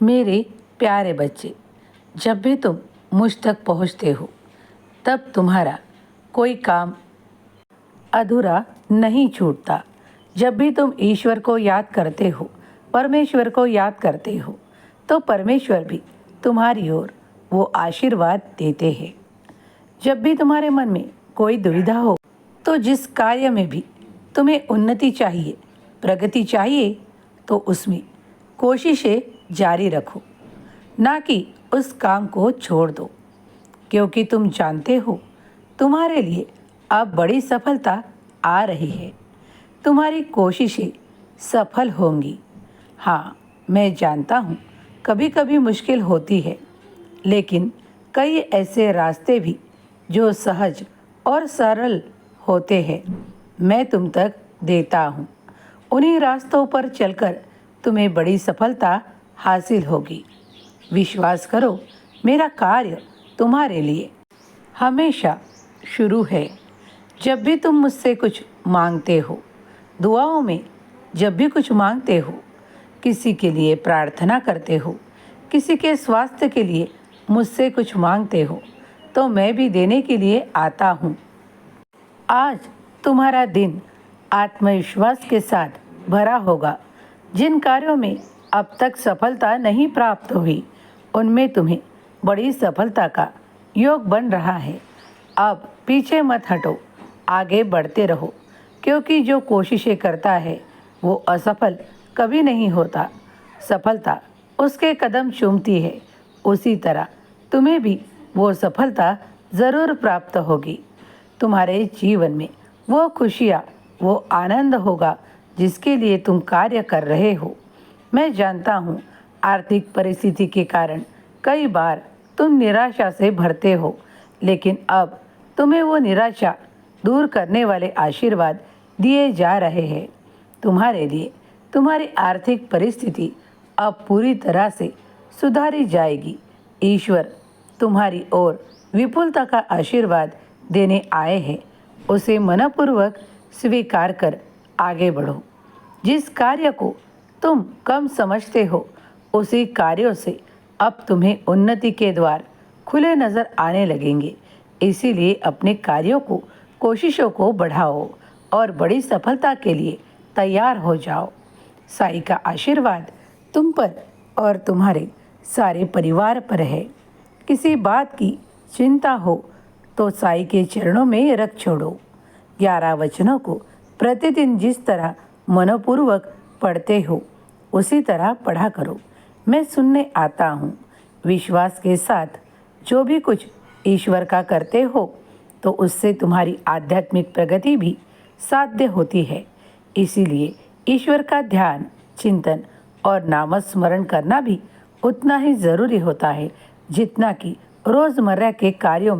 मेरे प्यारे बच्चे, जब भी तुम मुझ तक पहुंचते हो तब तुम्हारा कोई काम अधूरा नहीं छूटता। जब भी तुम ईश्वर को याद करते हो, परमेश्वर को याद करते हो, तो परमेश्वर भी तुम्हारी ओर वो आशीर्वाद देते हैं। जब भी तुम्हारे मन में कोई दुविधा हो, तो जिस कार्य में भी तुम्हें उन्नति चाहिए, प्रगति चाहिए, तो उसमें कोशिशें जारी रखो, ना कि उस काम को छोड़ दो, क्योंकि तुम जानते हो तुम्हारे लिए अब बड़ी सफलता आ रही है। तुम्हारी कोशिशें सफल होंगी। हाँ, मैं जानता हूँ कभी कभी मुश्किल होती है, लेकिन कई ऐसे रास्ते भी जो सहज और सरल होते हैं, मैं तुम तक देता हूँ। उन्हीं रास्तों पर चलकर तुम्हें बड़ी सफलता हासिल होगी। विश्वास करो, मेरा कार्य तुम्हारे लिए हमेशा शुरू है। जब भी तुम मुझसे कुछ मांगते हो, दुआओं में जब भी कुछ मांगते हो, किसी के लिए प्रार्थना करते हो, किसी के स्वास्थ्य के लिए मुझसे कुछ मांगते हो, तो मैं भी देने के लिए आता हूँ। आज तुम्हारा दिन आत्मविश्वास के साथ भरा होगा। जिन कार्यों में अब तक सफलता नहीं प्राप्त हुई, उनमें तुम्हें बड़ी सफलता का योग बन रहा है। अब पीछे मत हटो, आगे बढ़ते रहो, क्योंकि जो कोशिशें करता है वो असफल कभी नहीं होता। सफलता उसके कदम चूमती है, उसी तरह तुम्हें भी वो सफलता ज़रूर प्राप्त होगी। तुम्हारे जीवन में वो खुशियाँ, वो आनंद होगा जिसके लिए तुम कार्य कर रहे हो। मैं जानता हूँ आर्थिक परिस्थिति के कारण कई बार तुम निराशा से भरते हो, लेकिन अब तुम्हें वो निराशा दूर करने वाले आशीर्वाद दिए जा रहे हैं। तुम्हारे लिए तुम्हारी आर्थिक परिस्थिति अब पूरी तरह से सुधारी जाएगी। ईश्वर तुम्हारी ओर विपुलता का आशीर्वाद देने आए हैं। उसे मनपूर्वक स्वीकार कर आगे बढ़ो। जिस कार्य को तुम कम समझते हो, उसी कार्यों से अब तुम्हें उन्नति के द्वार खुले नज़र आने लगेंगे। इसीलिए अपने कार्यों को, कोशिशों को बढ़ाओ और बड़ी सफलता के लिए तैयार हो जाओ। साईं का आशीर्वाद तुम पर और तुम्हारे सारे परिवार पर है। किसी बात की चिंता हो तो साईं के चरणों में रख छोड़ो। 11 वचनों को प्रतिदिन जिस तरह मनोपूर्वक पढ़ते हो, उसी तरह पढ़ा करो। मैं सुनने आता हूँ। विश्वास के साथ जो भी कुछ ईश्वर का करते हो, तो उससे तुम्हारी आध्यात्मिक प्रगति भी साध्य होती है। इसीलिए ईश्वर का ध्यान, चिंतन और नामस्मरण करना भी उतना ही ज़रूरी होता है जितना कि रोज़मर्रा के कार्यों में